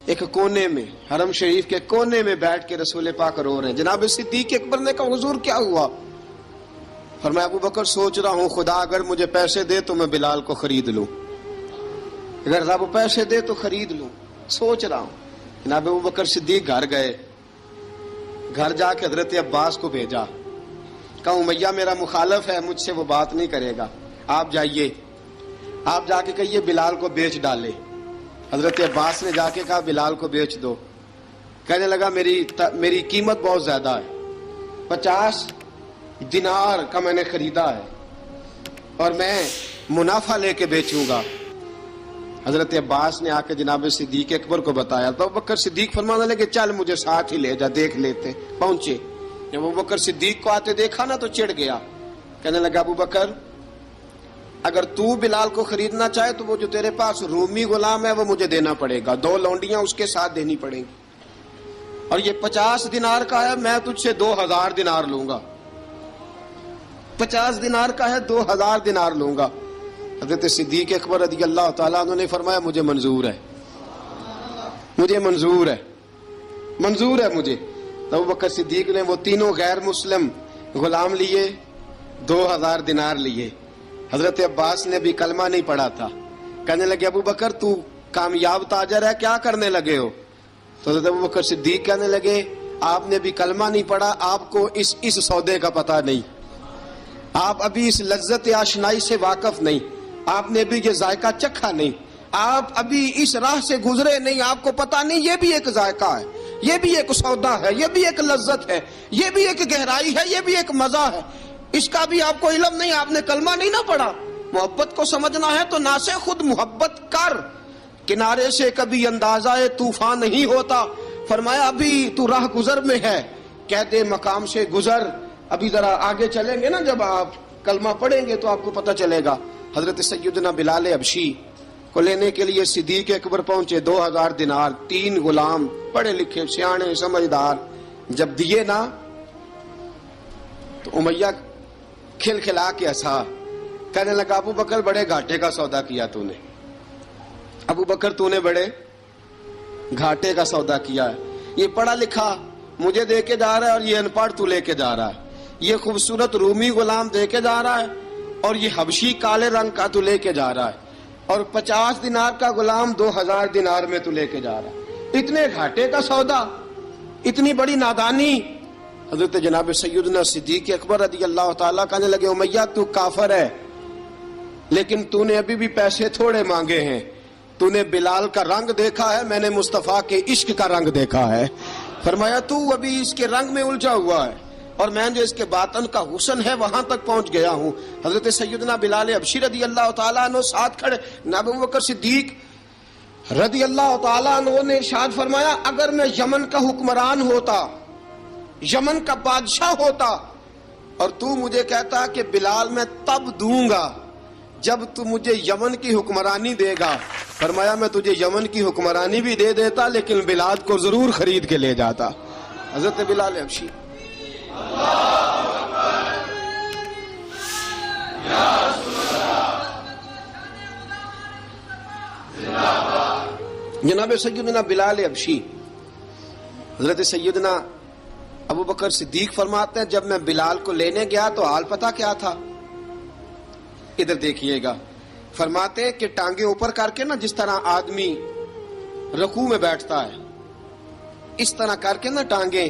ایک کونے میں، حرم شریف کے کونے میں بیٹھ کے رسول پاک رو رہے ہیں۔ جناب صدیق اکبر نے کہا حضور کیا ہوا؟ فرمایا ابو بکر سوچ رہا ہوں خدا اگر مجھے پیسے دے تو میں بلال کو خرید لوں، اگر رب پیسے دے تو خرید لوں، سوچ رہا ہوں۔ جناب ابو بکر صدیق گھر گئے، گھر جا کے حضرت عباس کو بھیجا، کہا امیہ میرا مخالف ہے، مجھ سے وہ بات نہیں کرے گا، آپ جائیے، آپ جا کے کہیے بلال کو بیچ ڈالے۔ حضرت عباس نے جا کے کہا بلال کو بیچ دو۔ کہنے لگا میری قیمت بہت زیادہ ہے، 50 دینار کا میں نے خریدا ہے اور میں منافع لے کے بیچوں گا۔ حضرت عباس نے آ کے جناب صدیق اکبر کو بتایا تو ابو بکر صدیق فرمانے لگے چل مجھے ساتھ ہی لے جا، دیکھ لیتے۔ پہنچے، جب ابو بکر صدیق کو آتے دیکھا نا تو چڑ گیا، کہنے لگا ابو بکر اگر تو بلال کو خریدنا چاہے تو وہ جو تیرے پاس رومی غلام ہے وہ مجھے دینا پڑے گا، 2 لونڈیاں اس کے ساتھ دینی پڑیں گی، اور یہ 50 دینار کا ہے، میں تجھ سے 2000 دینار لوں گا، 50 دینار کا ہے 2000 دینار لوں گا۔ حضرت صدیق اکبر رضی اللہ تعالیٰ عنہ نے فرمایا مجھے منظور ہے، مجھے منظور ہے، منظور ہے مجھے۔ تو ابو بکر صدیق نے وہ تینوں غیر مسلم غلام لیے، 2000 دینار لیے۔ حضرت عباس نے بھی کلمہ نہیں پڑھا تھا، کہنے لگے ابو بکر تو کامیاب تاجر ہے، کیا کرنے لگے ہو؟ تو حضرت ابو بکر صدیق کہنے لگے آپ نے بھی کلمہ نہیں پڑھا، آپ کو اس سودے کا پتہ نہیں، آپ ابھی اس لذت آشنائی سے واقف نہیں، آپ نے بھی یہ ذائقہ چکھا نہیں، آپ ابھی اس راہ سے گزرے نہیں، آپ کو پتہ نہیں یہ بھی ایک ذائقہ ہے، یہ بھی ایک سودا ہے، یہ بھی ایک لذت ہے، یہ بھی ایک گہرائی ہے، یہ بھی ایک مزہ ہے، اس کا بھی آپ کو علم نہیں، آپ نے کلمہ نہیں نہ پڑھا۔ محبت کو سمجھنا ہے تو نہ سے خود محبت کر، کنارے سے کبھی اندازہ طوفان نہیں ہوتا۔ فرمایا ابھی تو راہ گزر میں ہے، کہتے مقام سے گزر، ابھی ذرا آگے چلیں گے نا، جب آپ کلمہ پڑھیں گے تو آپ کو پتہ چلے گا۔ حضرت سیدنا بلال حبشی کو لینے کے لیے صدیق اکبر پہنچے، 2000 دینار، 3 غلام پڑھے لکھے سیانے سمجھدار، جب دیے نا تو امیہ کھل کھلا کے ہنسا، کہنے لگا ابو بکر بڑے گھاٹے کا سودا کیا تو نے، ابو بکر تو نے بڑے گھاٹے کا سودا کیا ہے، یہ پڑھا لکھا مجھے دے کے جا رہا ہے اور یہ ان پڑھ تو لے کے جا رہا ہے، یہ خوبصورت رومی غلام دے کے جا رہا ہے اور یہ حبشی کالے رنگ کا تو لے کے جا رہا ہے، اور 50 دینار کا غلام 2000 دینار میں تو لے کے جا رہا ہے، اتنے گھاٹے کا سودا، اتنی بڑی نادانی۔ حضرت جناب سیدنا صدیق اکبر رضی اللہ تعالیٰ کہنے لگے امیہ تو کافر ہے، لیکن تو نے ابھی بھی پیسے تھوڑے مانگے ہیں، تو نے بلال کا رنگ دیکھا ہے، میں نے مصطفیٰ کے عشق کا رنگ دیکھا ہے۔ فرمایا تو ابھی اس کے رنگ میں الجھا ہوا ہے اور میں جو اس کے باطن کا حسن ہے وہاں تک پہنچ گیا ہوں۔ حضرت سیدنا بلال حبشی رضی اللہ تعالیٰ عنہ ساتھ کھڑے، ابو بکر صدیق رضی اللہ تعالیٰ عنہ نے ارشاد فرمایا اگر میں یمن کا حکمران ہوتا، یمن کا بادشاہ ہوتا، اور تو مجھے کہتا کہ بلال میں تب دوں گا جب تو مجھے یمن کی حکمرانی دے گا، فرمایا میں تجھے یمن کی حکمرانی بھی دے دیتا لیکن بلال کو ضرور خرید کے لے جاتا۔ حضرت بلال حبشی جناب سیدنا بلال حبشی، حضرت سیدنا ابو بکر صدیق فرماتے ہیں جب میں بلال کو لینے گیا تو حال پتہ کیا تھا؟ ادھر دیکھیے گا، فرماتے ہیں کہ ٹانگیں اوپر کر کے نا، جس طرح آدمی رکوع میں بیٹھتا ہے اس طرح کر کے نا ٹانگیں،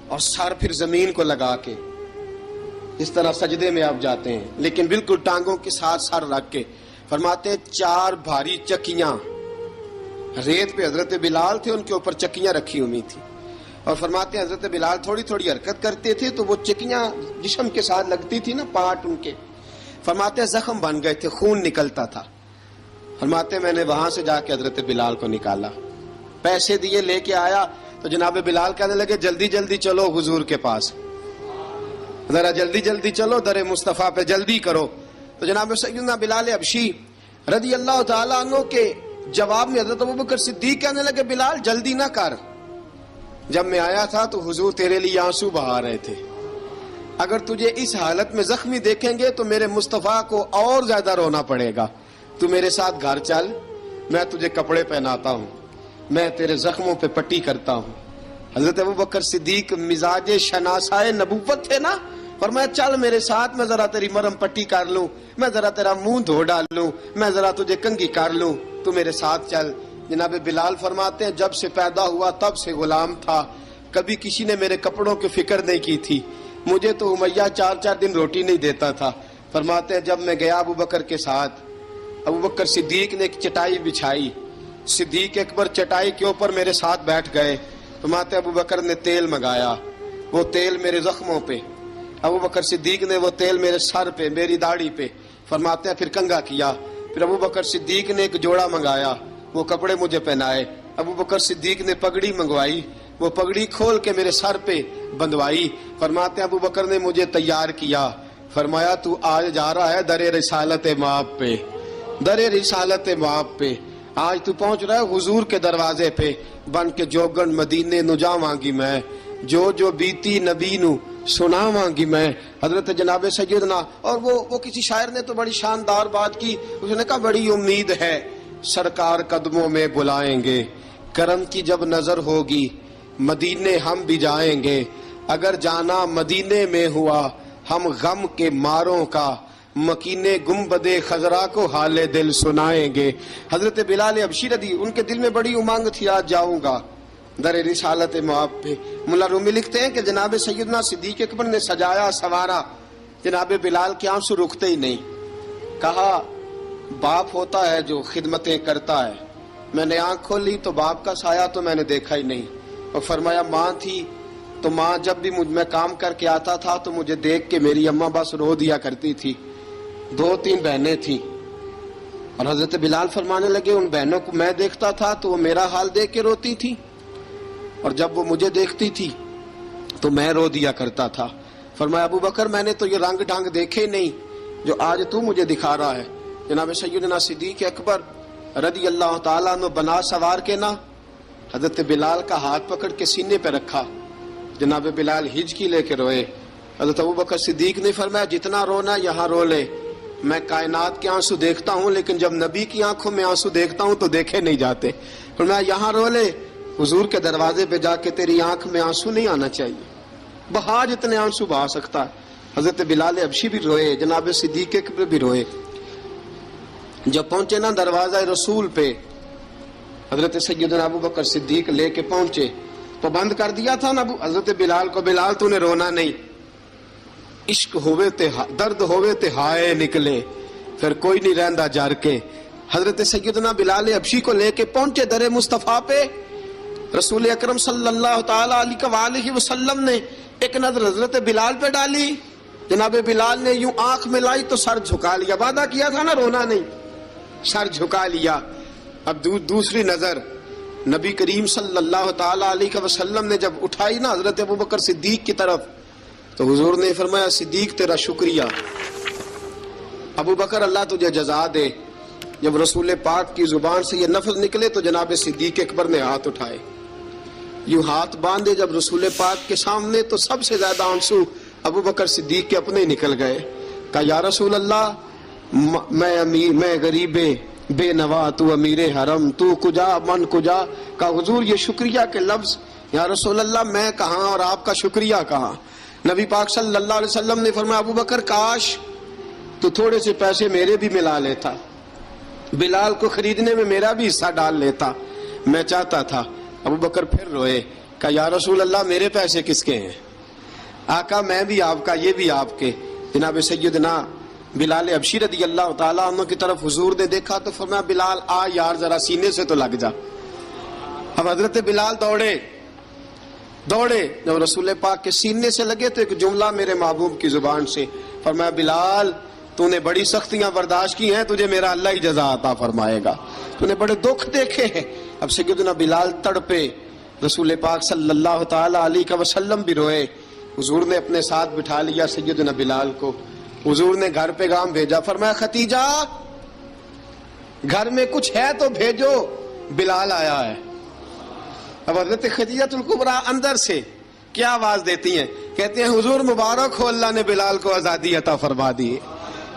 اور سر پھر زمین کو لگا کے اس طرح سجدے میں آپ جاتے ہیں، لیکن بالکل ٹانگوں کے ساتھ سر رکھ کے۔ فرماتے ہیں 4 بھاری چکیاں ریت پہ حضرت بلال تھے، ان کے اوپر چکیاں رکھی ہوئی تھی، اور فرماتے ہیں حضرت بلال تھوڑی تھوڑی حرکت کرتے تھے تو وہ چکیاں جسم کے ساتھ لگتی تھی نا، پارٹ ان کے، فرماتے ہیں زخم بن گئے تھے، خون نکلتا تھا۔ فرماتے ہیں میں نے وہاں سے جا کے حضرت بلال کو نکالا، پیسے دیے، لے کے آیا تو جناب بلال کہنے لگے جلدی جلدی چلو حضور کے پاس، ذرا جلدی جلدی چلو، در مصطفیٰ پہ جلدی کرو۔ تو جناب سیدنا بلال حبشی رضی اللہ تعالیٰ عنہ کے جواب میں حضرت ابوبکر صدیق کہنے لگے بلال جلدی نہ کر، جب میں آیا تھا تو حضور تیرے لیے آنسو بہا رہے تھے، اگر تجھے اس حالت میں زخمی دیکھیں گے تو میرے مصطفیٰ کو اور زیادہ رونا پڑے گا، تو میرے ساتھ گھر چل، میں تجھے کپڑے پہناتا ہوں۔ میں تیرے زخموں پہ پٹی کرتا ہوں. حضرت ابوبکر صدیق مزاج شناسائے نبوت تھے نا, فرمایا چل میرے ساتھ, میں ذرا تیری مرم پٹی کر لوں, میں ذرا تیرا منہ دھو ڈال لوں, میں ذرا تجھے کنگھی کر لوں, تو میرے ساتھ چل. جناب بلال فرماتے ہیں جب سے پیدا ہوا تب سے غلام تھا, کبھی کسی نے میرے کپڑوں کی فکر نہیں کی تھی, مجھے تو امیہ 4 دن روٹی نہیں دیتا تھا. فرماتے ہیں جب میں گیا ابوبکر کے ساتھ, ابوبکر صدیق نے ایک چٹائی بچھائی, صدیق اکبر چٹائی کے اوپر میرے ساتھ بیٹھ گئے. فرماتے ہیں ابوبکر نے تیل منگایا, وہ تیل میرے زخموں پہ, ابوبکر صدیق نے وہ تیل میرے سر پہ, میری داڑھی پہ, فرماتے ہیں پھر کنگھا کیا. پھر ابوبکر صدیق نے ایک جوڑا منگایا, وہ کپڑے مجھے پہنائے. ابوبکر صدیق نے پگڑی منگوائی, وہ پگڑی کھول کے میرے سر پہ بندھوائی. فرماتے ہیں ابوبکر نے مجھے تیار کیا, فرمایا تو آج جا رہا ہے در رسالت مآب پہ, در رسالت مآب پہ, آج تو پہنچ رہا ہے حضور کے دروازے پہ. بن کے جوگن مدینے نو جاواں گی میں, جو بیتی نبی نو سناواں گی میں. حضرت جناب سیدنا, اور وہ کسی شاعر نے تو بڑی شاندار بات کی, اس نے کہا بڑی امید ہے سرکار قدموں میں بلائیں گے, کرم کی جب نظر ہوگی مدینے ہم بھی جائیں گے. اگر جانا مدینے میں ہوا ہم غم کے ماروں کا, مکینے گنبد خضرا کو حال دل سنائیں گے. حضرت بلال حبشی رضی, ان کے دل میں بڑی امنگ تھی آج جاؤں گا در رسالت مآب پہ. ملا رومی لکھتے ہیں کہ جناب سیدنا صدیق اکبر نے سجایا سوارا, جناب بلال کے آنسو رکتے ہی نہیں. کہا باپ ہوتا ہے جو خدمتیں کرتا ہے, میں نے آنکھ کھولی تو باپ کا سایہ تو میں نے دیکھا ہی نہیں. اور فرمایا ماں تھی تو ماں جب بھی میں کام کر کے آتا تھا تو مجھے دیکھ کے میری اماں بس رو دیا کرتی تھی. 2-3 بہنیں تھیں, اور حضرت بلال فرمانے لگے ان بہنوں کو میں دیکھتا تھا تو وہ میرا حال دیکھ کے روتی تھی, اور جب وہ مجھے دیکھتی تھی تو میں رو دیا کرتا تھا. فرمایا ابوبکر میں نے تو یہ رنگ ڈھنگ دیکھے نہیں جو آج تو مجھے دکھا رہا ہے. جناب سیدنا صدیق اکبر رضی اللہ تعالیٰ عنہ بنا سوار کے نا حضرت بلال کا ہاتھ پکڑ کے سینے پہ رکھا. جناب بلال ہجکی لے کے روئے. حضرت ابوبکر صدیق نے فرمایا جتنا رونا یہاں رو لے, میں کائنات کے آنسو دیکھتا ہوں لیکن جب نبی کی آنکھوں میں آنسو دیکھتا ہوں تو دیکھے نہیں جاتے. فرمایا یہاں رو لے, حضور کے دروازے پہ جا کے تیری آنکھ میں آنسو نہیں آنا چاہیے, بہا جتنے آنسو بہا سکتا ہے. حضرت بلال حبشی بھی روئے, جناب صدیق اکبر بھی روئے. جب پہنچے نا دروازہ رسول پہ, حضرت سیدنا ابوبکر صدیق لے کے پہنچے تو بند کر دیا تھا نا حضرت بلال کو, بلال تو نے رونا نہیں, عشق ہوئے تے درد ہوئے تے ہائے نکلے, پھر کوئی نہیں رہندا جر کے. حضرت سیدنا بلال حبشی کو لے کے پہنچے در مصطفیٰ پہ. رسول اکرم صلی اللہ تعالی علیہ وسلم نے ایک نظر حضرت بلال پہ ڈالی. جناب بلال نے یوں آنکھ میں لائی تو سر جھکا لیا, وعدہ کیا تھا نا رونا نہیں, سر جھکا لیا. اب دوسری نظر نبی کریم صلی اللہ تعالی علیہ وسلم نے جب اٹھائی نا حضرت ابوبکر صدیق کی طرف تو حضور نے فرمایا صدیق تیرا شکریہ, ابوبکر اللہ تجھے جزا دے. جب رسول پاک کی زبان سے یہ لفظ نکلے تو جناب صدیق اکبر نے ہاتھ اٹھائے, یوں ہاتھ باندھے جب رسول پاک کے سامنے تو سب سے زیادہ آنسو ابوبکر صدیق کے اپنے نکل گئے. کہا یا رسول اللہ میں غریب بے نوا, تو امیر حرم, تو کجا من کجا. کہا حضور یہ شکریہ کے لفظ, یا رسول اللہ میں کہاں اور آپ کا شکریہ کہاں. نبی پاک صلی اللہ علیہ وسلم نے فرمایا ابوبکر کاش تو تھوڑے سے پیسے میرے بھی ملا لیتا, بلال کو خریدنے میں میرا بھی حصہ ڈال لیتا, میں چاہتا تھا. ابوبکر پھر روئے. کہا یا رسول اللہ میرے پیسے کس کے ہیں. آقا میں بھی آپ کا, یہ بھی آپ کے. جناب سیدنا بلال حبشی رضی اللہ تعالیٰ عنہ کی طرف حضور نے دیکھا تو فرمایا بلال آ یار ذرا سینے سے تو لگ جا. اب حضرت بلال دوڑے جب رسول پاک کے سینے سے لگے تو ایک جملہ میرے محبوب کی زبان سے, فرمایا بلال تو نے بڑی سختیاں برداشت کی ہیں, تجھے میرا اللہ ہی جزا عطا فرمائے گا, تو نے بڑے دکھ دیکھے ہیں. اب سیدنا بلال تڑپے, رسول پاک صلی اللہ تعالی علیہ وسلم بھی روئے. حضور نے اپنے ساتھ بٹھا لیا سیدنا بلال کو. حضور نے گھر پیغام بھیجا, فرمایا ختیجہ گھر میں کچھ ہے تو بھیجو, بلال آیا ہے. اب حضرت خدیجہ الکبریٰ اندر سے کیا آواز دیتی ہیں, کہتے ہیں حضور مبارک ہو, اللہ نے بلال کو آزادی عطا فرما دی.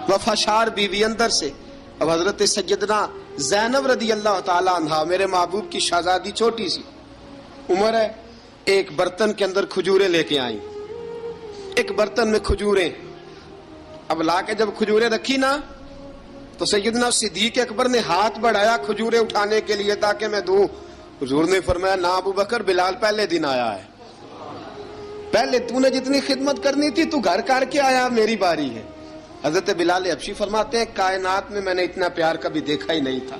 وفاشار بیوی اندر سے. اب حضرت سیدنا زینب رضی اللہ تعالی عنہا میرے محبوب کی شہزادی چھوٹی سی عمر ہے، ایک برتن کے اندر کھجوریں لے کے آئیں، ایک برتن میں کھجوریں، اب لا کے جب کھجوریں رکھی نا تو سیدنا صدیق اکبر نے ہاتھ بڑھایا کھجوریں اٹھانے کے لیے تاکہ میں دوں، حضور نے فرمایا نہ ابو بکر، بلال پہلے دن آیا ہے، پہلے تو نے جتنی خدمت کرنی تھی تو گھر کر کے آیا، میری باری ہے۔ حضرت بلال حبشی فرماتے ہیں کائنات میں نے اتنا پیار کبھی دیکھا ہی نہیں تھا،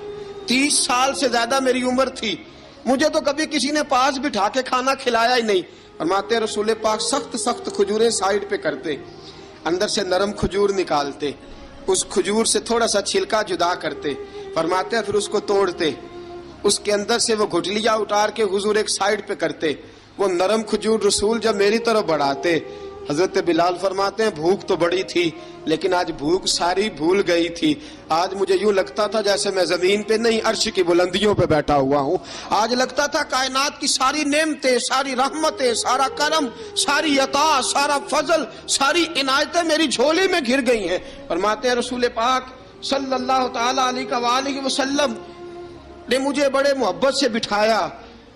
30 سال سے زیادہ میری عمر تھی، مجھے تو کبھی کسی نے پاس بٹھا کے کھانا کھلایا ہی نہیں۔ فرماتے ہیں رسول پاک سخت سخت کھجوریں سائیڈ پہ کرتے، اندر سے نرم کھجور نکالتے، اس کھجور سے تھوڑا سا چھلکا جدا کرتے، فرماتے ہیں پھر اس کو توڑتے، اس کے اندر سے وہ گھٹلیاں اتار کے حضور ایک سائیڈ پہ کرتے، وہ نرم کھجور رسول جب میری طرف بڑھاتے، حضرت بلال فرماتے ہیں بھوک تو بڑی تھی لیکن آج بھوک ساری بھول گئی تھی، آج مجھے یوں لگتا تھا جیسے میں زمین پہ نہیں عرش کی بلندیوں پہ بیٹھا ہوا ہوں، آج لگتا تھا کائنات کی ساری نعمتیں، ساری رحمتیں، سارا کرم، ساری عطا، سارا فضل، ساری عنایتیں میری جھولی میں گر گئی ہیں۔ فرماتے ہیں رسول پاک صلی اللہ تعالی علیہ وآلہ وسلم نے مجھے بڑے محبت سے بٹھایا،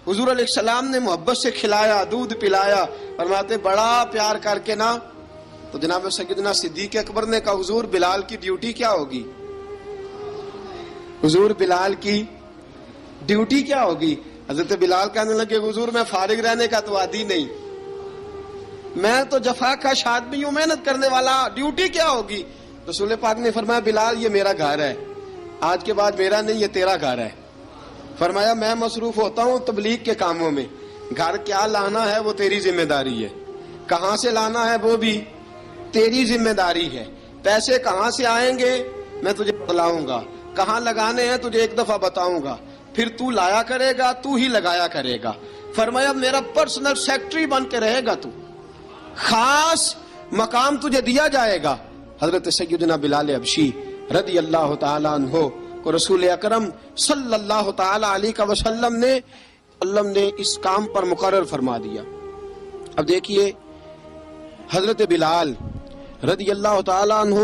حضور علیہ السلام نے محبت سے کھلایا، دودھ پلایا، فرماتے بڑا پیار کر کے نا تو جناب سیدنا صدیق اکبر نے کہا حضور بلال کی ڈیوٹی کیا ہوگی، حضور بلال کی ڈیوٹی کیا ہوگی؟ حضرت بلال کہنے لگے حضور میں فارغ رہنے کا تو عادی نہیں، میں تو جفا کا آدمی ہوں، محنت کرنے والا، ڈیوٹی کیا ہوگی؟ رسول پاک نے فرمایا بلال یہ میرا گھر ہے، آج کے بعد میرا نہیں یہ تیرا گھر ہے۔ فرمایا میں مصروف ہوتا ہوں تبلیغ کے کاموں میں، گھر کیا لانا ہے وہ تیری ذمہ داری ہے، کہاں سے لانا ہے وہ بھی تیری ذمہ داری ہے، پیسے کہاں سے آئیں گے میں تجھے بتلاؤں گا، کہاں لگانے ہیں تجھے ایک دفعہ بتاؤں گا، پھر تو لایا کرے گا، تو ہی لگایا کرے گا۔ فرمایا میرا پرسنل سیکٹری بن کے رہے گا، تو خاص مقام تجھے دیا جائے گا۔ حضرت سیدنا بلال حبشی رضی اللہ تعالی عنہ کو رسول اکرم صلی اللہ تعالی علیہ وسلم نے اس کام پر مقرر فرما دیا۔ اب دیکھیے حضرت بلال رضی اللہ تعالی عنہ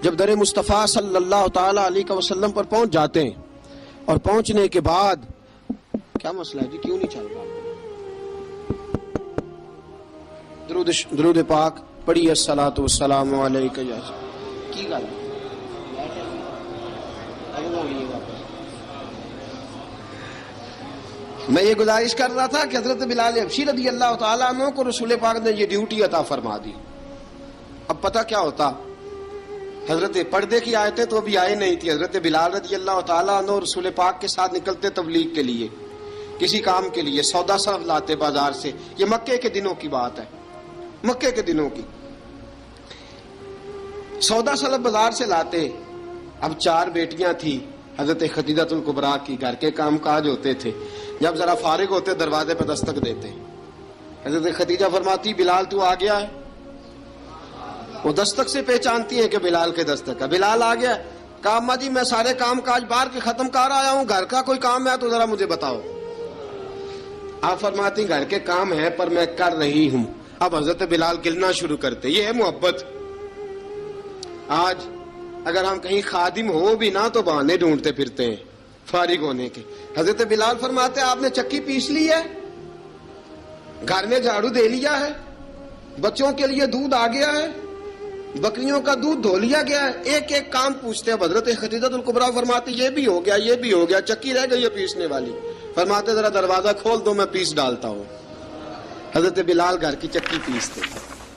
جب در مصطفیٰ صلی اللہ تعالی علیہ وسلم پر پہنچ جاتے ہیں اور پہنچنے کے بعد کیا مسئلہ ہے جی، کیوں نہیں چل رہا؟ درود پاک پڑھیے الصلاۃ والسلام علیک یا کی گل میں یہ گزارش کر رہا تھا کہ حضرت بلال حبشی رضی اللہ تعالیٰ عنہ کو رسول پاک نے یہ ڈیوٹی عطا فرما دی۔ اب پتہ کیا ہوتا، حضرت پردے کی آیتیں تو ابھی آئے نہیں تھی، حضرت بلال رضی اللہ تعالیٰ عنہ رسول پاک کے ساتھ نکلتے تبلیغ کے لیے، کسی کام کے لیے، سودا سلف لاتے بازار سے، یہ مکے کے دنوں کی بات ہے، مکے کے دنوں کی سودا سلف بازار سے لاتے۔ اب 4 بیٹیاں تھیں حضرت خدیجہ الکبریٰ کی، گھر کے کام کاج ہوتے تھے، جب ذرا فارغ ہوتے دروازے پہ دستک دیتے، حضرت خدیجہ فرماتی بلال تو آ گیا ہے، وہ دستک سے پہچانتی ہیں کہ بلال کے دستک ہے، بلال آ گیا، کہا اماں جی میں سارے کام کاج باہر کے ختم کر آیا ہوں، گھر کا کوئی کام ہے تو ذرا مجھے بتاؤ۔ آپ فرماتی گھر کے کام ہے پر میں کر رہی ہوں۔ اب حضرت بلال گلنا شروع کرتے، یہ ہے محبت۔ آج اگر ہم کہیں خادم ہو بھی نہ تو بہانے ڈھونڈتے پھرتے ہیں فارغ ہونے کے۔ حضرت بلال فرماتے آپ نے چکی پیس لی ہے، گھر میں جھاڑو دے لیا ہے، بچوں کے لیے دودھ آ گیا ہے، بکریوں کا دودھ دھو لیا گیا ہے، ایک ایک کام پوچھتے ہیں۔ حضرت خدیجہ الکبریٰ فرماتی یہ بھی ہو گیا، یہ بھی ہو گیا، چکی رہ گئی ہے پیسنے والی۔ فرماتے ذرا دروازہ کھول دو میں پیس ڈالتا ہوں۔ حضرت بلال گھر کی چکی پیستے،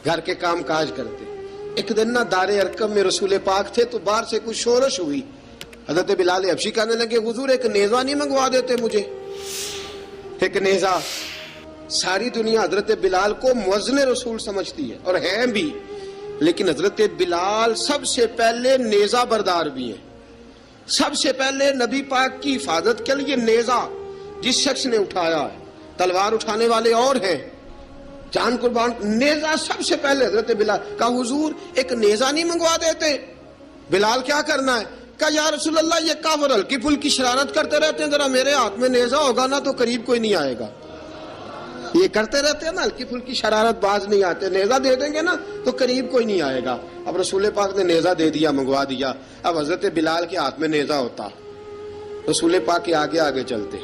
گھر کے کام کاج کرتے۔ ایک دن نہ دار ارقم میں رسول پاک تھے تو باہر سے کچھ شورش ہوئی، حضرت بلال حبشی کہنے لگے حضور ایک نیزہ نہیں منگوا دیتے مجھے؟ ایک نیزہ۔ ساری دنیا حضرت بلال کو مؤذن رسول سمجھتی ہے اور ہیں بھی، لیکن حضرت بلال سب سے پہلے نیزہ بردار بھی ہیں۔ سب سے پہلے نبی پاک کی حفاظت کے لیے نیزہ جس شخص نے اٹھایا ہے، تلوار اٹھانے والے اور ہیں، جان قربان، نیزہ سب سے پہلے حضرت بلال کہا حضور ایک نیزہ نہیں منگوا دیتے؟ بلال کیا کرنا ہے؟ کہا یا رسول اللہ یہ کافر ہلکی پھلکی شرارت کرتے رہتے ہیں، ذرا میرے ہاتھ میں نیزہ ہوگا نا تو قریب کوئی نہیں آئے گا۔ یہ کرتے رہتے ہیں نا ہلکی پھلکی شرارت، باز نہیں آتے، نیزہ دے دیں گے نا تو قریب کوئی نہیں آئے گا۔ اب رسول پاک نے نیزہ دے دیا، منگوا دیا۔ اب حضرت بلال کے ہاتھ میں نیزہ ہوتا رسول پاک کے آگے آگے چلتے،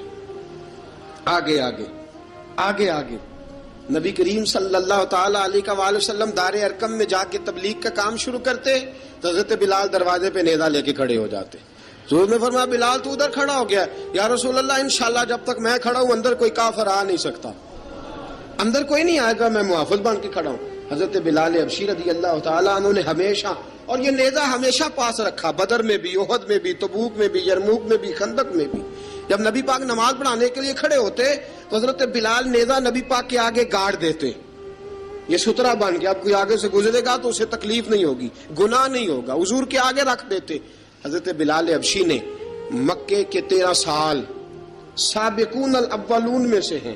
آگے آگے آگے آگے نبی کریم صلی اللہ تعالی علیہ وآلہ وسلم دار ارقم میں جا کے تبلیغ کا کام شروع کرتے تو حضرت بلال دروازے پہ نیزہ لے کے کھڑے ہو جاتے. حضور نے فرمایا بلال تو ادھر کھڑا ہو گیا. یا رسول اللہ انشاءاللہ جب تک میں کھڑا ہوں اندر کوئی کافر آ نہیں سکتا، اندر کوئی نہیں آئے گا، میں محافظ بن کے کھڑا ہوں. حضرت بلال حبشی رضی اللہ تعالیٰ عنہ نے ہمیشہ، اور یہ نیزہ ہمیشہ پاس رکھا، بدر میں بھی، احد میں بھی، تبوک میں بھی، یرموک میں بھی، خندق میں بھی. جب نبی پاک نماز پڑھانے کے لیے کھڑے ہوتے تو حضرت بلال نیزہ نبی پاک کے آگے گاڑ دیتے. یہ سترا بن گیا، اب کوئی آگے سے گزرے گا تو اسے تکلیف نہیں ہوگی، گناہ نہیں ہوگا، حضور کے آگے رکھ دیتے. حضرت بلال حبشی نے مکے کے 13 سال سابقون الاولون میں سے ہیں.